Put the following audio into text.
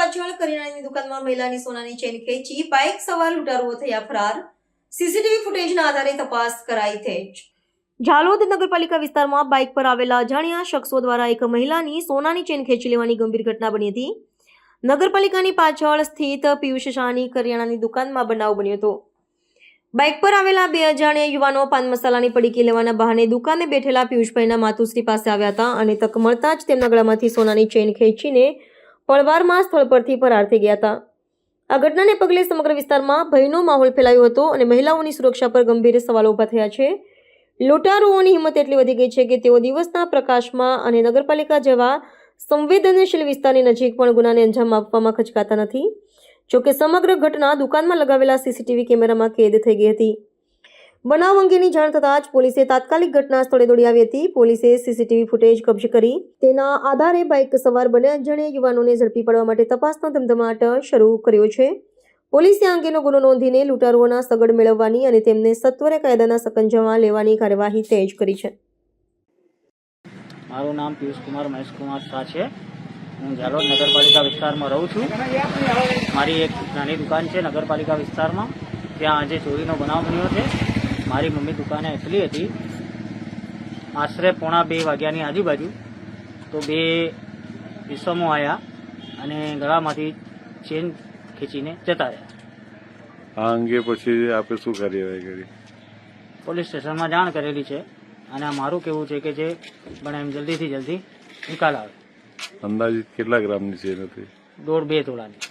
પાછળ કરિયાણાની દુકાનમાં મહિલાની સોનાની ચેન ખેંચી બાઇક સવાર લૂંટારુઓ થયા ફરાર. સીસીટીવી ફૂટેજના આધારે તપાસ કરાઈ તેજ. ઝાલોદ નગરપાલિકા વિસ્તારમાં બાઇક પર આવેલા અજાણ્યા શખ્સો દ્વારા એક મહિલાની સોનાની ચેન ખેંચી લેવાની ગંભીર ઘટના બની હતી. નગરપાલિકાની પાછળ સ્થિત પિયુષ શાહની કરિયાણાની દુકાનમાં બનાવ બન્યો હતો. બાઇક પર આવેલા બે અજાણ્યા યુવાનો પાન મસાલાની પડીકી લેવાના બહાને દુકાને બેઠેલા પિયુષભાઈના માતુશ્રી પાસે આવ્યા હતા અને તક મળતા જ તેમના ગળામાંથી સોનાની ચેન ખેંચીને પળવારમાં સ્થળ પરથી ફરાર થઈ ગયા હતા. આ ઘટનાને પગલે સમગ્ર વિસ્તારમાં ભયનો માહોલ ફેલાયો હતો અને મહિલાઓની સુરક્ષા પર ગંભીર સવાલો ઊભા થયા છે. લૂંટારુઓની હિંમત એટલી વધી ગઈ છે કે તેઓ દિવસના પ્રકાશમાં અને નગરપાલિકા જેવા સંવેદનશીલ વિસ્તારની નજીક પણ ગુનાને અંજામ આપવામાં ખચકાતા નથી. જોકે સમગ્ર ઘટના દુકાનમાં લગાવેલા સીસીટીવી કેમેરામાં કેદ થઈ ગઈ હતી. બનાવ અંગેની જાણ થતાં જ પોલીસે તાત્કાલિક ઘટના સ્થળે દોડી આવી હતી. પોલીસે સીસીટીવી ફૂટેજ કબજે કરી તેના આધારે બાઇક સવાર બંને અજાણ્યા યુવાનોને ઝડપી પાડવા માટે તપાસનો ધમધમાટ શરૂ કર્યો છે. પોલીસે આ અંગેનો ગુનો નોંધીને લૂંટારુઓના સગડ મેળવવાની અને તેમને સત્વરે કાયદાના સકંજામાં લેવાની કાર્યવાહી તેજ કરી છે. મારું નામ પિયુષ કુમાર મહેશ કુમાર શાહ છે. હું ઝાલોદ નગરપાલિકા વિસ્તારમાં રહું છું. મારી એક નાની દુકાન છે નગરપાલિકા વિસ્તારમાં. ત્યાં આજે ચોરીનો બનાવ બન્યો છે. મારી મમ્મી દુકાને એકલી હતી. આશરે 1:45 વાગ્યાની આજુબાજુ તો બે ઇસમો આવ્યા અને ગળામાંથી ચેન ખેંચીને જતા રહ્યા. આ અંગે પછી આપણે શું કાર્યવાહી કરી? પોલીસ સ્ટેશનમાં જાણ કરેલી છે અને મારું કહેવું છે કે જે બને એમ જલ્દીથી જલ્દી નિકાલ આવે. અંદાજિત કેટલા ગ્રામની ચેન હતી? 1.5-2 તોલાની.